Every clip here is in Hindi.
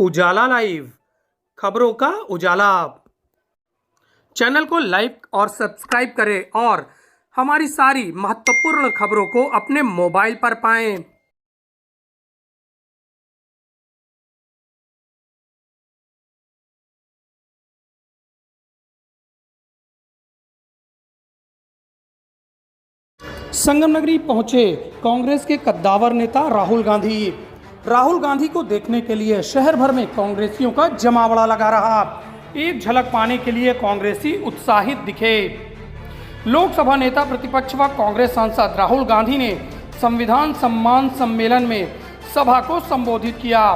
उजाला लाइव खबरों का उजाला। चैनल को लाइक और सब्सक्राइब करें और हमारी सारी महत्वपूर्ण खबरों को अपने मोबाइल पर पाएं। संगम नगरी पहुंचे कांग्रेस के कद्दावर नेता राहुल गांधी। राहुल गांधी को देखने के लिए शहर भर में कांग्रेसियों का जमावड़ा लगा रहा। एक झलक पाने के लिए कांग्रेसी उत्साहित दिखे। लोकसभा नेता प्रतिपक्ष व कांग्रेस सांसद राहुल गांधी ने संविधान सम्मान सम्मेलन में सभा को संबोधित किया।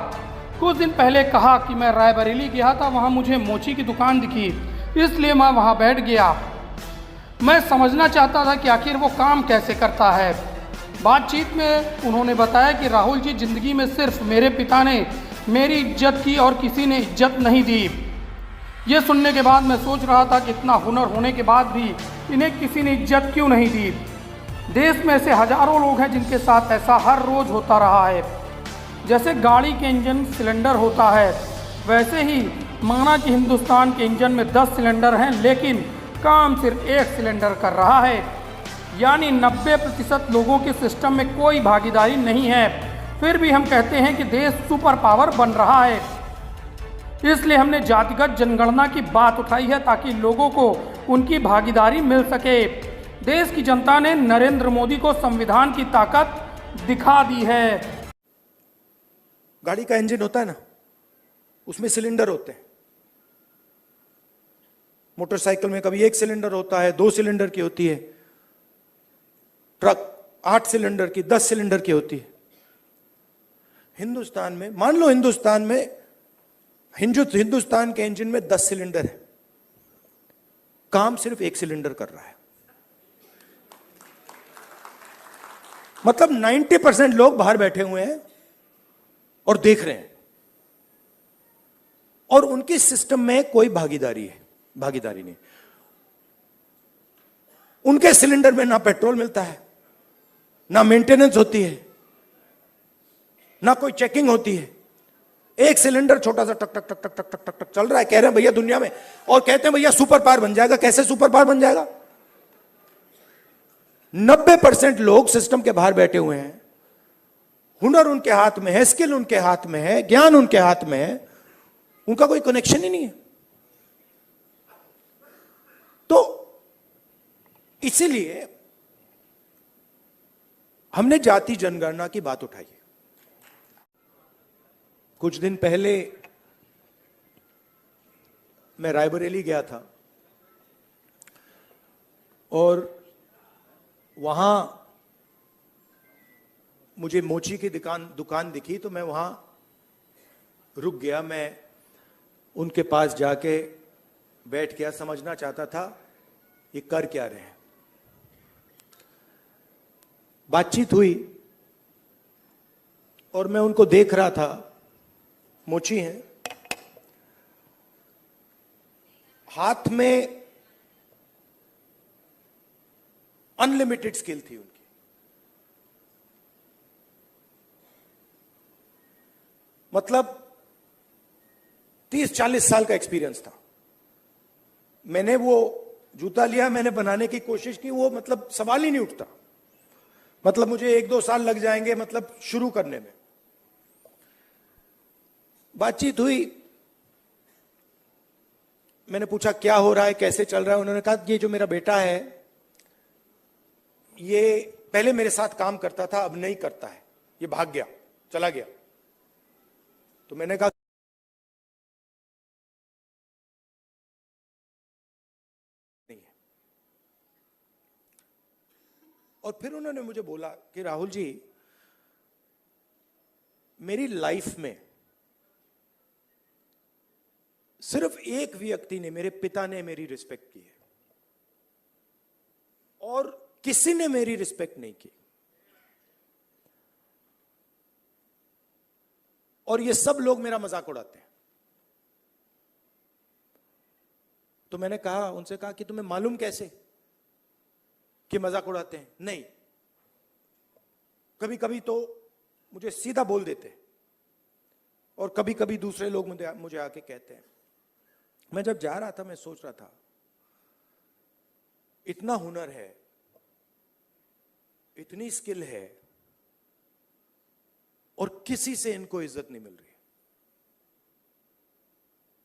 कुछ दिन पहले कहा कि मैं रायबरेली गया था, वहां मुझे मोची की दुकान दिखी, इसलिए मैं वहां बैठ गया। मैं समझना चाहता था कि आखिर वो काम कैसे करता है। बातचीत में उन्होंने बताया कि राहुल जी, जिंदगी में सिर्फ मेरे पिता ने मेरी इज्जत की और किसी ने इज्जत नहीं दी। ये सुनने के बाद मैं सोच रहा था कि इतना हुनर होने के बाद भी इन्हें किसी ने इज्जत क्यों नहीं दी। देश में ऐसे हजारों लोग हैं जिनके साथ ऐसा हर रोज होता रहा है। जैसे गाड़ी के इंजन सिलेंडर होता है, वैसे ही माना कि हिंदुस्तान के इंजन में 10 सिलेंडर हैं, लेकिन काम सिर्फ एक सिलेंडर कर रहा है। यानी 90% लोगों के सिस्टम में कोई भागीदारी नहीं है। फिर भी हम कहते हैं कि देश सुपर पावर बन रहा है। इसलिए हमने जातिगत जनगणना की बात उठाई है ताकि लोगों को उनकी भागीदारी मिल सके। देश की जनता ने नरेंद्र मोदी को संविधान की ताकत दिखा दी है। गाड़ी का इंजन होता है ना, उसमें सिलेंडर होते हैं। मोटरसाइकिल में कभी 1 सिलेंडर होता है, 2 सिलेंडर की होती है। ट्रक 8 सिलेंडर की, 10 सिलेंडर की होती है। हिंदुस्तान में मान लो हिंदुस्तान के इंजन में 10 सिलेंडर है, काम सिर्फ 1 सिलेंडर कर रहा है। मतलब 90% लोग बाहर बैठे हुए हैं और देख रहे हैं, और उनके सिस्टम में कोई भागीदारी नहीं। उनके सिलेंडर में ना पेट्रोल मिलता है, ना मेंटेनेंस होती है, ना कोई चेकिंग होती है। एक सिलेंडर छोटा सा टक टक टक टक टक टक टक टक चल रहा है। कह रहे हैं भैया दुनिया में, और कहते हैं भैया सुपर पावर बन जाएगा। कैसे सुपर पावर बन जाएगा? 90% लोग सिस्टम के बाहर बैठे हुए हैं। हुनर उनके हाथ में है, स्किल उनके हाथ में है, ज्ञान उनके हाथ में है, उनका कोई कनेक्शन ही नहीं है। तो इसीलिए हमने जाति जनगणना की बात उठाई है। कुछ दिन पहले मैं रायबरेली गया था और वहां मुझे मोची की दुकान दिखी, तो मैं वहां रुक गया। मैं उनके पास जाके बैठ गया, समझना चाहता था ये कर क्या रहे हैं। बातचीत हुई और मैं उनको देख रहा था। मोची हैं, हाथ में अनलिमिटेड स्किल थी उनकी। मतलब 30-40 साल का एक्सपीरियंस था। मैंने वो जूता लिया, मैंने बनाने की कोशिश की, वो मतलब सवाल ही नहीं उठता। मतलब मुझे 1-2 साल लग जाएंगे मतलब शुरू करने में। बातचीत हुई, मैंने पूछा क्या हो रहा है, कैसे चल रहा है। उन्होंने कहा ये जो मेरा बेटा है, ये पहले मेरे साथ काम करता था, अब नहीं करता है, ये भाग गया, चला गया। तो मैंने कहा नहीं है। और फिर उन्होंने मुझे बोला कि राहुल जी, मेरी लाइफ में सिर्फ एक व्यक्ति ने, मेरे पिता ने मेरी रिस्पेक्ट की है और किसी ने मेरी रिस्पेक्ट नहीं की। और ये सब लोग मेरा मजाक उड़ाते हैं। तो मैंने कहा, उनसे कहा कि तुम्हें मालूम कैसे कि मजाक उड़ाते हैं? नहीं, कभी कभी तो मुझे सीधा बोल देते और कभी कभी दूसरे लोग मुझे आके कहते हैं। मैं जब जा रहा था मैं सोच रहा था, इतना हुनर है, इतनी स्किल है, और किसी से इनको इज्जत नहीं मिल रही।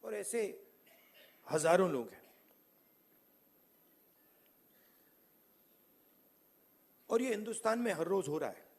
और ऐसे हजारों लोग हैं। और ये हिंदुस्तान में हर रोज हो रहा है।